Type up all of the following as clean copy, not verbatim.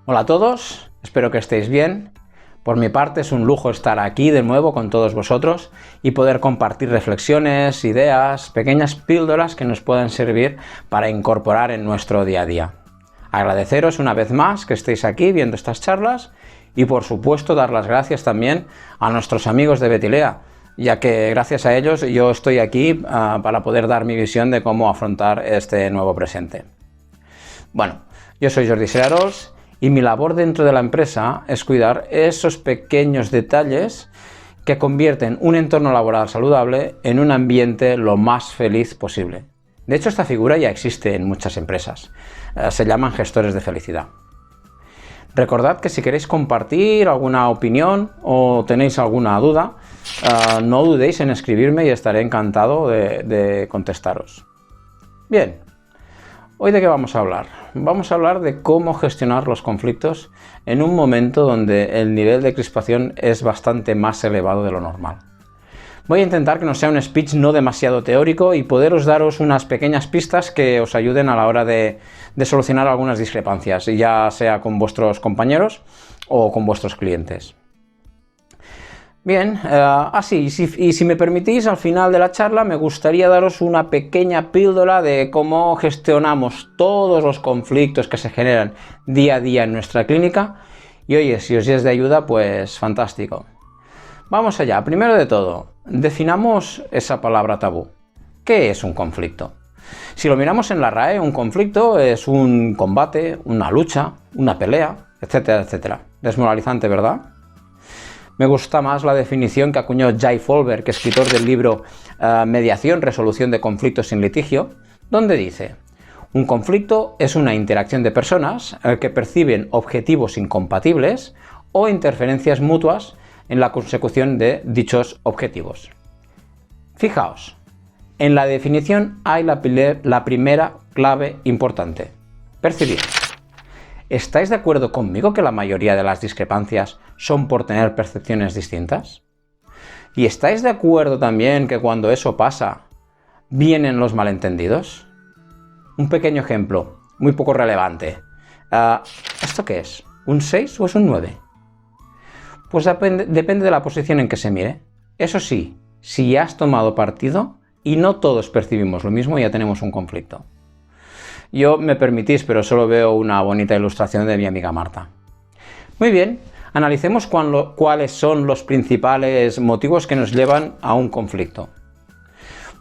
Hola a todos, espero que estéis bien. Por mi parte es un lujo estar aquí de nuevo con todos vosotros y poder compartir reflexiones, ideas, pequeñas píldoras que nos puedan servir para incorporar en nuestro día a día. Agradeceros una vez más que estéis aquí viendo estas charlas y por supuesto dar las gracias también a nuestros amigos de Betilea, ya que gracias a ellos yo estoy aquí para poder dar mi visión de cómo afrontar este nuevo presente. Bueno, yo soy Jordi Searos y mi labor dentro de la empresa es cuidar esos pequeños detalles que convierten un entorno laboral saludable en un ambiente lo más feliz posible. De hecho, esta figura ya existe en muchas empresas. Se llaman gestores de felicidad. Recordad que si queréis compartir alguna opinión o tenéis alguna duda, no dudéis en escribirme y estaré encantado de contestaros. Bien, ¿hoy de qué vamos a hablar? Vamos a hablar de cómo gestionar los conflictos en un momento donde el nivel de crispación es bastante más elevado de lo normal. Voy a intentar que no sea un speech no demasiado teórico y poderos daros unas pequeñas pistas que os ayuden a la hora de solucionar algunas discrepancias, ya sea con vuestros compañeros o con vuestros clientes. Bien, y si me permitís, al final de la charla me gustaría daros una pequeña píldora de cómo gestionamos todos los conflictos que se generan día a día en nuestra clínica. Y oye, si os es de ayuda, pues fantástico. Vamos allá. Primero de todo, definamos esa palabra tabú. ¿Qué es un conflicto? Si lo miramos en la RAE, un conflicto es un combate, una lucha, una pelea, etcétera, etcétera. Desmoralizante, ¿verdad? Me gusta más la definición que acuñó Jay Folberg, escritor del libro Mediación, Resolución de Conflictos sin Litigio, donde dice: un conflicto es una interacción de personas que perciben objetivos incompatibles o interferencias mutuas en la consecución de dichos objetivos. Fijaos, en la definición hay la primera clave importante: percibir. ¿Estáis de acuerdo conmigo que la mayoría de las discrepancias son por tener percepciones distintas? ¿Y estáis de acuerdo también que cuando eso pasa, vienen los malentendidos? Un pequeño ejemplo, muy poco relevante. ¿Esto qué es? ¿Un 6 o es un 9? Pues depende de la posición en que se mire. Eso sí, si has tomado partido y no todos percibimos lo mismo, ya tenemos un conflicto. Yo, me permitís, pero solo veo una bonita ilustración de mi amiga Marta. Muy bien, analicemos cuáles son los principales motivos que nos llevan a un conflicto.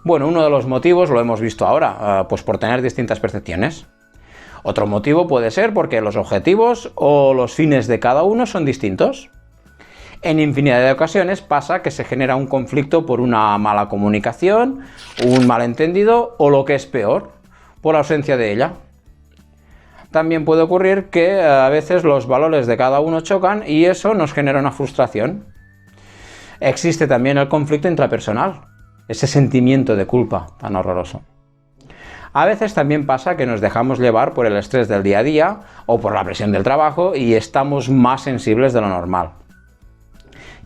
Bueno, uno de los motivos lo hemos visto ahora, pues por tener distintas percepciones. Otro motivo puede ser porque los objetivos o los fines de cada uno son distintos. En infinidad de ocasiones pasa que se genera un conflicto por una mala comunicación, un malentendido o lo que es peor, por la ausencia de ella. También puede ocurrir que a veces los valores de cada uno chocan y eso nos genera una frustración. Existe también el conflicto intrapersonal, ese sentimiento de culpa tan horroroso. A veces también pasa que nos dejamos llevar por el estrés del día a día o por la presión del trabajo y estamos más sensibles de lo normal.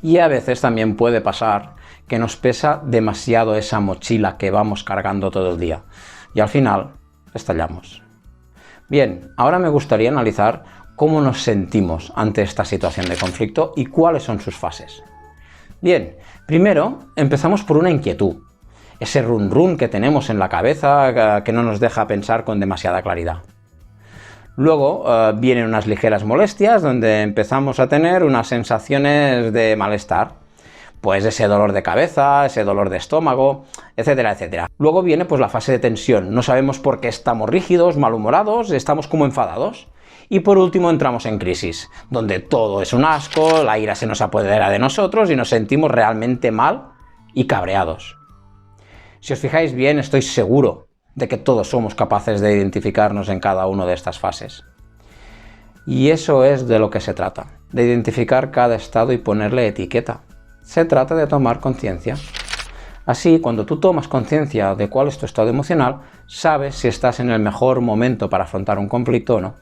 Y a veces también puede pasar que nos pesa demasiado esa mochila que vamos cargando todo el día y al final estallamos. Bien, ahora me gustaría analizar cómo nos sentimos ante esta situación de conflicto y cuáles son sus fases. Bien, primero empezamos por una inquietud, ese run run que tenemos en la cabeza que no nos deja pensar con demasiada claridad. Luego vienen unas ligeras molestias donde empezamos a tener unas sensaciones de malestar. Pues ese dolor de cabeza, ese dolor de estómago, etcétera, etcétera. Luego viene pues la fase de tensión. No sabemos por qué estamos rígidos, malhumorados, estamos como enfadados. Y por último entramos en crisis, donde todo es un asco, la ira se nos apodera de nosotros y nos sentimos realmente mal y cabreados. Si os fijáis bien, estoy seguro de que todos somos capaces de identificarnos en cada una de estas fases. Y eso es de lo que se trata, de identificar cada estado y ponerle etiqueta. Se trata de tomar conciencia. Así, cuando tú tomas conciencia de cuál es tu estado emocional, sabes si estás en el mejor momento para afrontar un conflicto o no.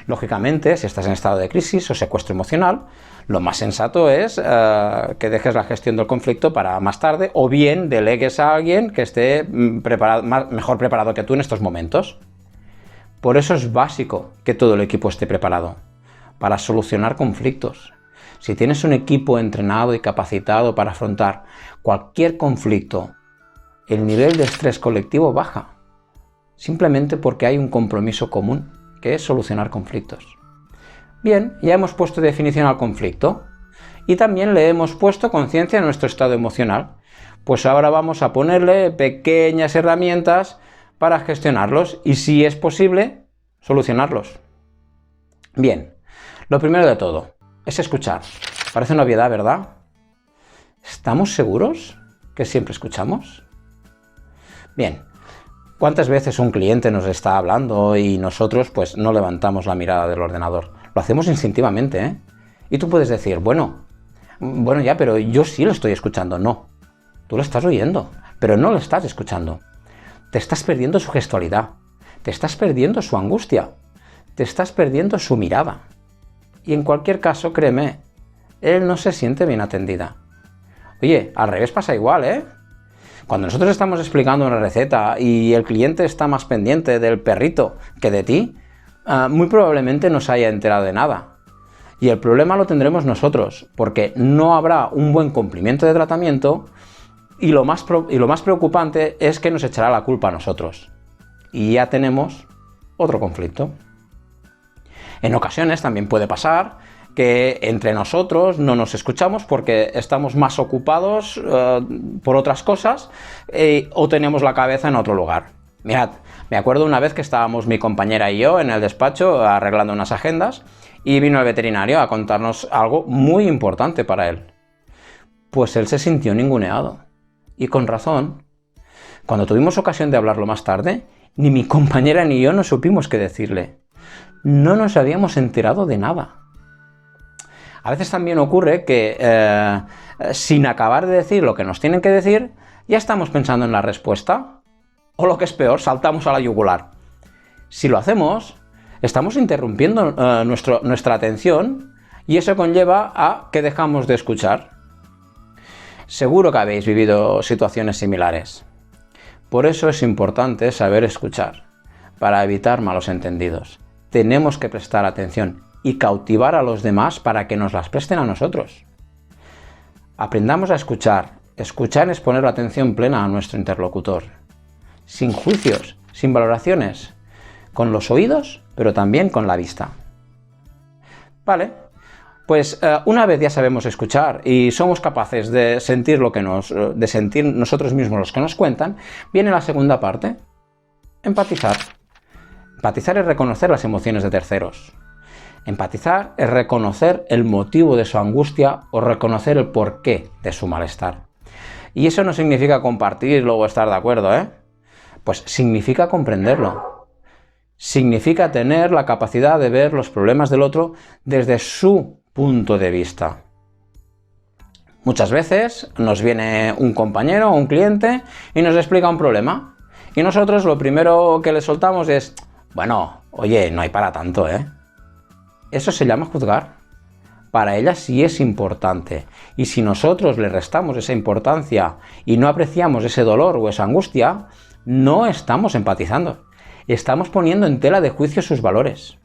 Lógicamente, si estás en estado de crisis o secuestro emocional, lo más sensato es que dejes la gestión del conflicto para más tarde o bien delegues a alguien que esté mejor preparado que tú en estos momentos. Por eso es básico que todo el equipo esté preparado para solucionar conflictos. Si tienes un equipo entrenado y capacitado para afrontar cualquier conflicto, el nivel de estrés colectivo baja, simplemente porque hay un compromiso común, que es solucionar conflictos. Bien, ya hemos puesto definición al conflicto y también le hemos puesto conciencia a nuestro estado emocional. Pues ahora vamos a ponerle pequeñas herramientas para gestionarlos y, si es posible, solucionarlos. Bien, lo primero de todo es escuchar. Parece una obviedad, ¿verdad? ¿Estamos seguros que siempre escuchamos? Bien, ¿cuántas veces un cliente nos está hablando y nosotros pues no levantamos la mirada del ordenador? Lo hacemos instintivamente, ¿eh? Y tú puedes decir, bueno ya, pero yo sí lo estoy escuchando. No, tú lo estás oyendo, pero no lo estás escuchando. Te estás perdiendo su gestualidad, te estás perdiendo su angustia, te estás perdiendo su mirada. Y en cualquier caso, créeme, él no se siente bien atendida. Oye, al revés pasa igual, ¿eh? Cuando nosotros estamos explicando una receta y el cliente está más pendiente del perrito que de ti, muy probablemente no se haya enterado de nada. Y el problema lo tendremos nosotros, porque no habrá un buen cumplimiento de tratamiento y lo más preocupante es que nos echará la culpa a nosotros. Y ya tenemos otro conflicto. En ocasiones también puede pasar que entre nosotros no nos escuchamos porque estamos más ocupados por otras cosas o tenemos la cabeza en otro lugar. Mirad, me acuerdo una vez que estábamos mi compañera y yo en el despacho arreglando unas agendas y vino el veterinario a contarnos algo muy importante para él. Pues él se sintió ninguneado. Y con razón. Cuando tuvimos ocasión de hablarlo más tarde, ni mi compañera ni yo no supimos qué decirle. No nos habíamos enterado de nada. A veces también ocurre que sin acabar de decir lo que nos tienen que decir, ya estamos pensando en la respuesta. O lo que es peor, saltamos a la yugular. Si lo hacemos, estamos interrumpiendo nuestra atención y eso conlleva a que dejamos de escuchar. Seguro que habéis vivido situaciones similares. Por eso es importante saber escuchar, para evitar malos entendidos. Tenemos que prestar atención y cautivar a los demás para que nos las presten a nosotros. Aprendamos a escuchar. Escuchar es poner la atención plena a nuestro interlocutor. Sin juicios, sin valoraciones. Con los oídos, pero también con la vista. Vale, pues una vez ya sabemos escuchar y somos capaces de sentir de sentir nosotros mismos los que nos cuentan, viene la segunda parte. Empatizar. Empatizar es reconocer las emociones de terceros. Empatizar es reconocer el motivo de su angustia o reconocer el porqué de su malestar. Y eso no significa compartirlo o estar de acuerdo, ¿eh? Pues significa comprenderlo. Significa tener la capacidad de ver los problemas del otro desde su punto de vista. Muchas veces nos viene un compañero o un cliente y nos explica un problema. Y nosotros lo primero que le soltamos es, bueno, oye, no hay para tanto, ¿eh? Eso se llama juzgar. Para ella sí es importante. Y si nosotros le restamos esa importancia y no apreciamos ese dolor o esa angustia, no estamos empatizando. Estamos poniendo en tela de juicio sus valores.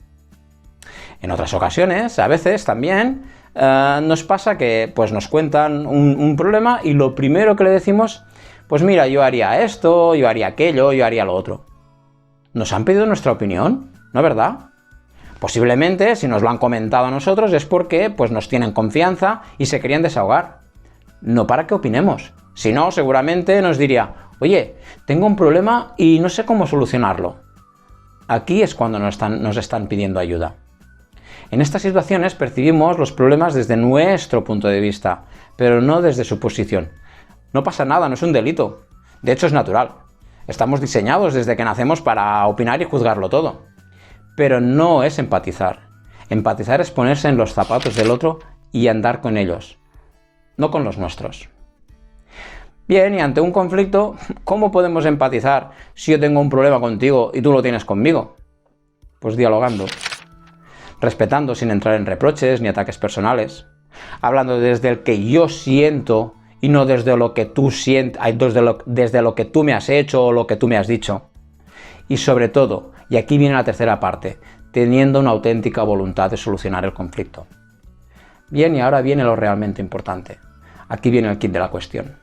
En otras ocasiones, a veces también, nos pasa que pues, nos cuentan un problema y lo primero que le decimos, pues mira, yo haría esto, yo haría aquello, yo haría lo otro. ¿Nos han pedido nuestra opinión? ¿No es verdad? Posiblemente, si nos lo han comentado a nosotros, es porque pues, nos tienen confianza y se querían desahogar. No para que opinemos. Si no, seguramente nos diría, oye, tengo un problema y no sé cómo solucionarlo. Aquí es cuando nos están pidiendo ayuda. En estas situaciones percibimos los problemas desde nuestro punto de vista, pero no desde su posición. No pasa nada, no es un delito. De hecho, es natural. Estamos diseñados desde que nacemos para opinar y juzgarlo todo. Pero no es empatizar. Empatizar es ponerse en los zapatos del otro y andar con ellos, no con los nuestros. Bien, y ante un conflicto, ¿cómo podemos empatizar si yo tengo un problema contigo y tú lo tienes conmigo? Pues dialogando, respetando sin entrar en reproches ni ataques personales, hablando desde el que yo siento y no desde lo que tú sientes, desde lo que tú me has hecho o lo que tú me has dicho. Y sobre todo, Y aquí viene la tercera parte, teniendo una auténtica voluntad de solucionar el conflicto. Bien, y ahora viene lo realmente importante. Aquí viene el kit de la cuestión.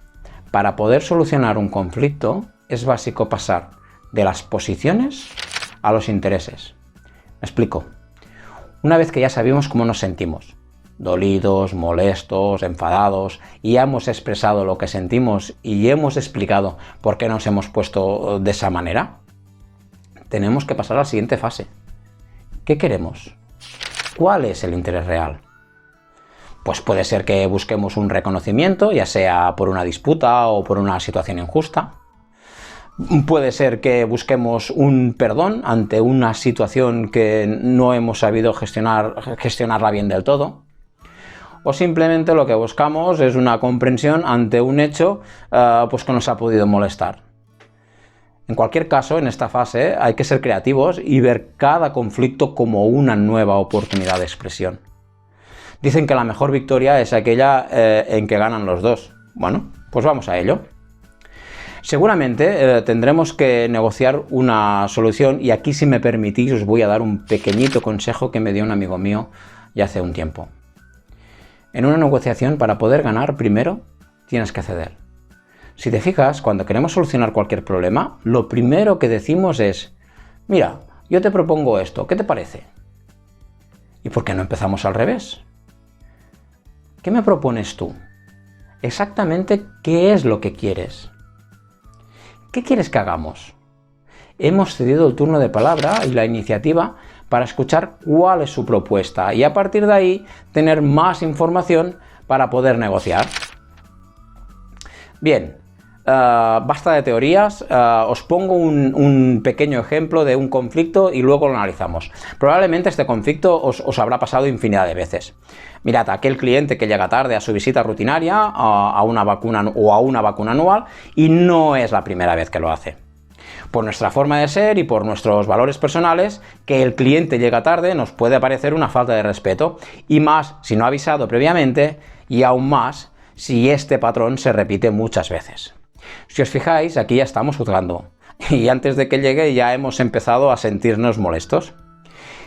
Para poder solucionar un conflicto es básico pasar de las posiciones a los intereses. Me explico. Una vez que ya sabemos cómo nos sentimos, dolidos, molestos, enfadados, y ya hemos expresado lo que sentimos y hemos explicado por qué nos hemos puesto de esa manera, tenemos que pasar a la siguiente fase. ¿Qué queremos? ¿Cuál es el interés real? Pues puede ser que busquemos un reconocimiento, ya sea por una disputa o por una situación injusta. Puede ser que busquemos un perdón ante una situación que no hemos sabido gestionarla bien del todo. O simplemente lo que buscamos es una comprensión ante un hecho pues que nos ha podido molestar. En cualquier caso, en esta fase hay que ser creativos y ver cada conflicto como una nueva oportunidad de expresión. Dicen que la mejor victoria es aquella en que ganan los dos. Bueno, pues vamos a ello. Seguramente tendremos que negociar una solución y aquí, si me permitís, os voy a dar un pequeñito consejo que me dio un amigo mío ya hace un tiempo. En una negociación, para poder ganar, primero tienes que ceder. Si te fijas, cuando queremos solucionar cualquier problema, lo primero que decimos es: mira, yo te propongo esto, ¿qué te parece? ¿Y por qué no empezamos al revés? ¿Qué me propones tú? Exactamente, ¿qué es lo que quieres? ¿Qué quieres que hagamos? Hemos cedido el turno de palabra y la iniciativa para escuchar cuál es su propuesta y a partir de ahí tener más información para poder negociar. Bien, basta de teorías, os pongo un pequeño ejemplo de un conflicto y luego lo analizamos. Probablemente este conflicto os habrá pasado infinidad de veces. Mirad, aquel cliente que llega tarde a su visita rutinaria a una vacuna anual y no es la primera vez que lo hace. Por nuestra forma de ser y por nuestros valores personales, que el cliente llega tarde nos puede parecer una falta de respeto, y más si no ha avisado previamente, y aún más si este patrón se repite muchas veces. Si os fijáis, aquí ya estamos juzgando, y antes de que llegue ya hemos empezado a sentirnos molestos.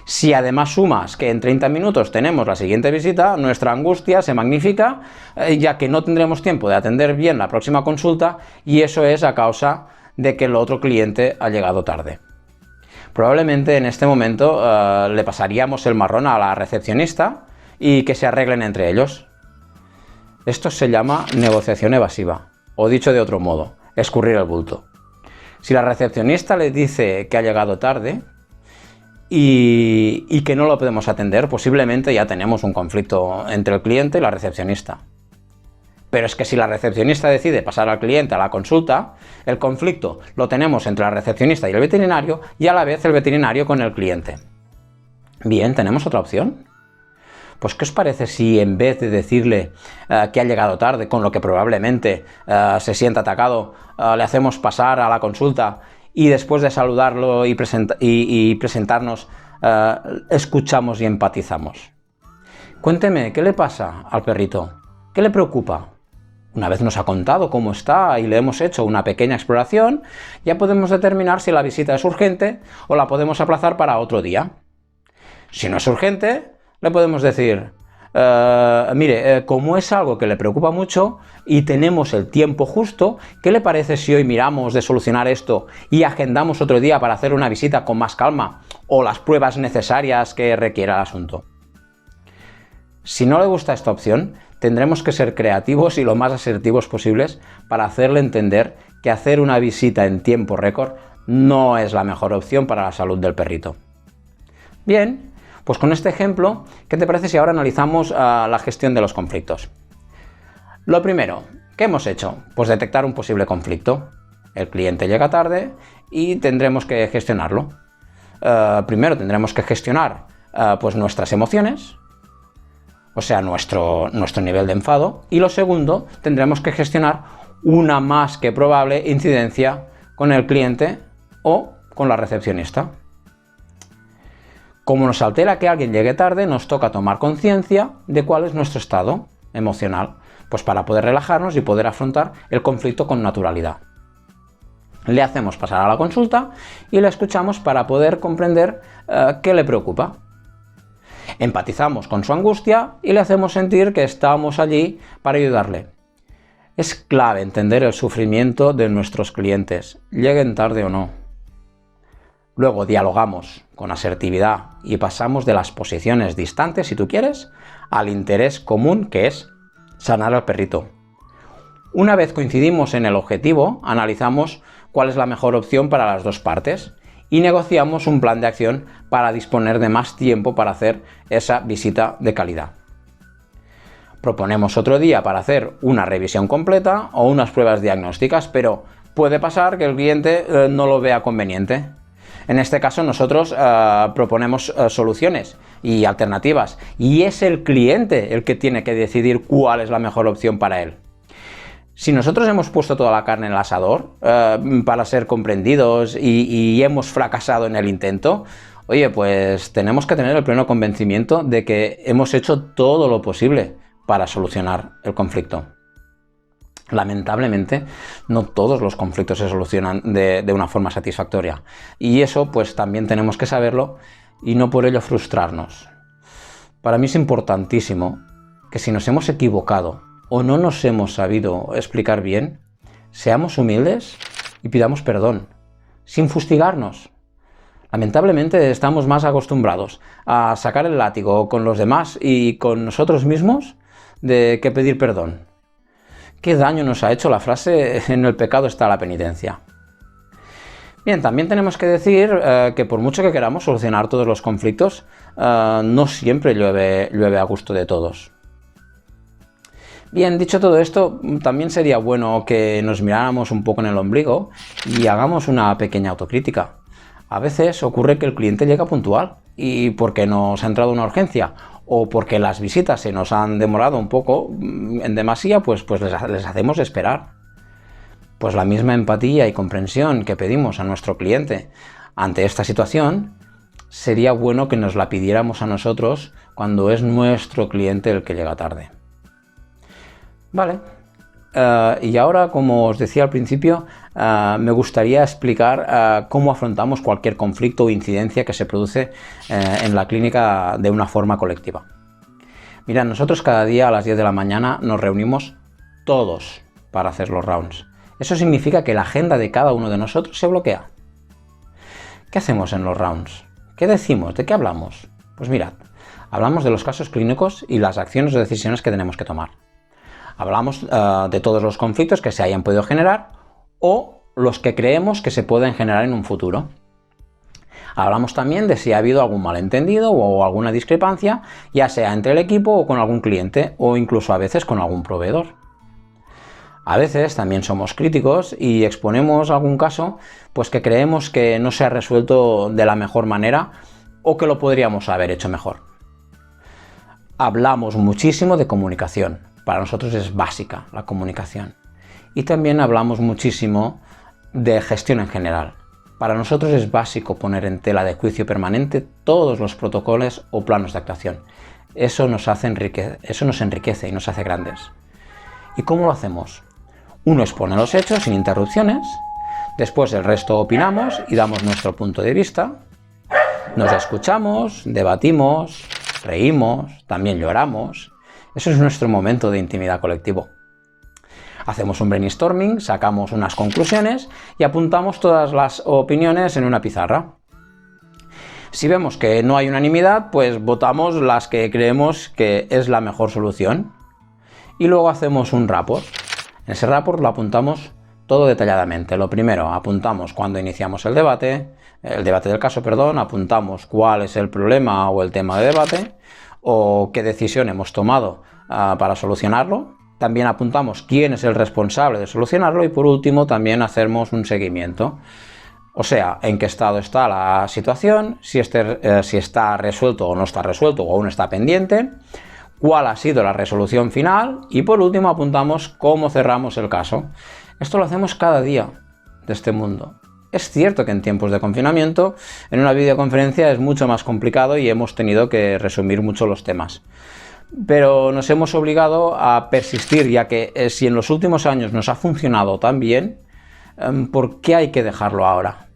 Si además sumas que en 30 minutos tenemos la siguiente visita, nuestra angustia se magnifica, ya que no tendremos tiempo de atender bien la próxima consulta, y eso es a causa de que el otro cliente ha llegado tarde. Probablemente en este momento le pasaríamos el marrón a la recepcionista y que se arreglen entre ellos. Esto se llama negociación evasiva, o dicho de otro modo, escurrir el bulto. Si la recepcionista le dice que ha llegado tarde y que no lo podemos atender, posiblemente ya tenemos un conflicto entre el cliente y la recepcionista. Pero es que si la recepcionista decide pasar al cliente a la consulta, el conflicto lo tenemos entre la recepcionista y el veterinario, y a la vez el veterinario con el cliente. Bien, ¿tenemos otra opción? Pues ¿qué os parece si en vez de decirle que ha llegado tarde, con lo que probablemente se sienta atacado, le hacemos pasar a la consulta y después de saludarlo y presentarnos, escuchamos y empatizamos? Cuénteme, ¿qué le pasa al perrito? ¿Qué le preocupa? Una vez nos ha contado cómo está y le hemos hecho una pequeña exploración, ya podemos determinar si la visita es urgente o la podemos aplazar para otro día. Si no es urgente, le podemos decir: mire, como es algo que le preocupa mucho y tenemos el tiempo justo, ¿qué le parece si hoy miramos de solucionar esto y agendamos otro día para hacer una visita con más calma o las pruebas necesarias que requiera el asunto? Si no le gusta esta opción, tendremos que ser creativos y lo más asertivos posibles para hacerle entender que hacer una visita en tiempo récord no es la mejor opción para la salud del perrito. Bien, pues con este ejemplo, ¿qué te parece si ahora analizamos la gestión de los conflictos? Lo primero, ¿qué hemos hecho? Pues detectar un posible conflicto. El cliente llega tarde y tendremos que gestionarlo. Primero tendremos que gestionar pues nuestras emociones, o sea, nuestro nivel de enfado, y lo segundo, tendremos que gestionar una más que probable incidencia con el cliente o con la recepcionista. Como nos altera que alguien llegue tarde, nos toca tomar conciencia de cuál es nuestro estado emocional, pues para poder relajarnos y poder afrontar el conflicto con naturalidad. Le hacemos pasar a la consulta y le escuchamos para poder comprender qué le preocupa. Empatizamos con su angustia y le hacemos sentir que estamos allí para ayudarle. Es clave entender el sufrimiento de nuestros clientes, lleguen tarde o no. Luego dialogamos con asertividad y pasamos de las posiciones distantes, si tú quieres, al interés común, que es sanar al perrito. Una vez coincidimos en el objetivo, analizamos cuál es la mejor opción para las dos partes y negociamos un plan de acción para disponer de más tiempo para hacer esa visita de calidad. Proponemos otro día para hacer una revisión completa o unas pruebas diagnósticas, pero puede pasar que el cliente no lo vea conveniente. En este caso nosotros proponemos soluciones y alternativas y es el cliente el que tiene que decidir cuál es la mejor opción para él. Si nosotros hemos puesto toda la carne en el asador para ser comprendidos y hemos fracasado en el intento, oye, pues tenemos que tener el pleno convencimiento de que hemos hecho todo lo posible para solucionar el conflicto. Lamentablemente, no todos los conflictos se solucionan de una forma satisfactoria. Y eso, pues también tenemos que saberlo y no por ello frustrarnos. Para mí es importantísimo que si nos hemos equivocado o no nos hemos sabido explicar bien, seamos humildes y pidamos perdón, sin fustigarnos. Lamentablemente estamos más acostumbrados a sacar el látigo con los demás y con nosotros mismos de que pedir perdón. ¿Qué daño nos ha hecho la frase "en el pecado está la penitencia"? Bien, también tenemos que decir que por mucho que queramos solucionar todos los conflictos, no siempre llueve a gusto de todos. Bien, dicho todo esto, también sería bueno que nos miráramos un poco en el ombligo y hagamos una pequeña autocrítica. A veces ocurre que el cliente llega puntual y porque nos ha entrado una urgencia o porque las visitas se nos han demorado un poco en demasía, pues les hacemos esperar. Pues la misma empatía y comprensión que pedimos a nuestro cliente ante esta situación, sería bueno que nos la pidiéramos a nosotros cuando es nuestro cliente el que llega tarde. Vale, y ahora, como os decía al principio, me gustaría explicar cómo afrontamos cualquier conflicto o incidencia que se produce en la clínica de una forma colectiva. Mira, nosotros cada día a las 10 de la mañana nos reunimos todos para hacer los rounds. Eso significa que la agenda de cada uno de nosotros se bloquea. ¿Qué hacemos en los rounds? ¿Qué decimos? ¿De qué hablamos? Pues mirad, hablamos de los casos clínicos y las acciones o decisiones que tenemos que tomar. Hablamos de todos los conflictos que se hayan podido generar o los que creemos que se pueden generar en un futuro. Hablamos también de si ha habido algún malentendido o alguna discrepancia, ya sea entre el equipo o con algún cliente o incluso a veces con algún proveedor. A veces también somos críticos y exponemos algún caso pues que creemos que no se ha resuelto de la mejor manera o que lo podríamos haber hecho mejor. Hablamos muchísimo de comunicación. Para nosotros es básica la comunicación. Y también hablamos muchísimo de gestión en general. Para nosotros es básico poner en tela de juicio permanente todos los protocolos o planos de actuación. Eso nos enriquece y nos hace grandes. ¿Y cómo lo hacemos? Uno expone los hechos sin interrupciones, después el resto opinamos y damos nuestro punto de vista, nos escuchamos, debatimos, reímos, también lloramos. Eso es nuestro momento de intimidad colectivo. Hacemos un brainstorming, sacamos unas conclusiones y apuntamos todas las opiniones en una pizarra. Si vemos que no hay unanimidad, pues votamos las que creemos que es la mejor solución. Y luego hacemos un rapport. En ese rapport lo apuntamos todo detalladamente. Lo primero, apuntamos cuándo iniciamos el debate del caso, apuntamos cuál es el problema o el tema de debate, o qué decisión hemos tomado para solucionarlo. También apuntamos quién es el responsable de solucionarlo y por último también hacemos un seguimiento. O sea, en qué estado está la situación, si está resuelto o no está resuelto o aún está pendiente, cuál ha sido la resolución final y por último apuntamos cómo cerramos el caso. Esto lo hacemos cada día de este mundo. Es cierto que en tiempos de confinamiento, en una videoconferencia es mucho más complicado y hemos tenido que resumir mucho los temas. Pero nos hemos obligado a persistir, ya que si en los últimos años nos ha funcionado tan bien, ¿Por qué hay que dejarlo ahora?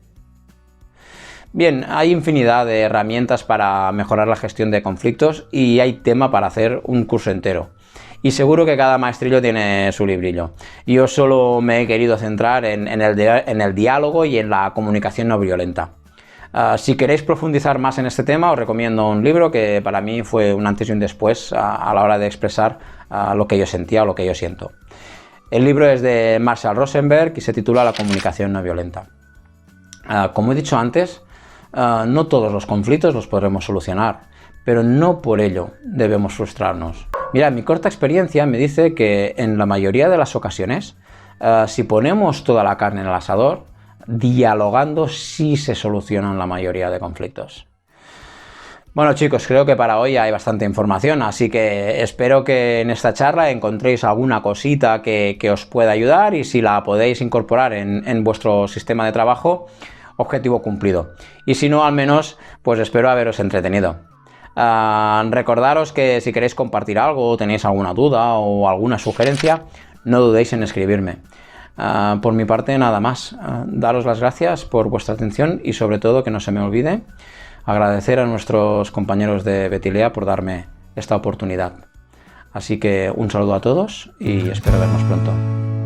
Bien, hay infinidad de herramientas para mejorar la gestión de conflictos y hay tema para hacer un curso entero. Y seguro que cada maestrillo tiene su librillo. Yo solo me he querido centrar en el diálogo y en la comunicación no violenta. Si queréis profundizar más en este tema, os recomiendo un libro que para mí fue un antes y un después a la hora de expresar lo que yo sentía o lo que yo siento. El libro es de Marshall Rosenberg y se titula La comunicación no violenta. Como he dicho antes, no todos los conflictos los podremos solucionar, pero no por ello debemos frustrarnos. Mira, mi corta experiencia me dice que en la mayoría de las ocasiones, si ponemos toda la carne en el asador, dialogando sí se solucionan la mayoría de conflictos. Bueno chicos, creo que para hoy hay bastante información, así que espero que en esta charla encontréis alguna cosita que os pueda ayudar y si la podéis incorporar en vuestro sistema de trabajo, objetivo cumplido. Y si no, al menos, pues espero haberos entretenido. Recordaros que si queréis compartir algo, o tenéis alguna duda o alguna sugerencia, no dudéis en escribirme. Por mi parte, nada más. Daros las gracias por vuestra atención y sobre todo, que no se me olvide, agradecer a nuestros compañeros de Betilea por darme esta oportunidad. Así que un saludo a todos y espero vernos pronto.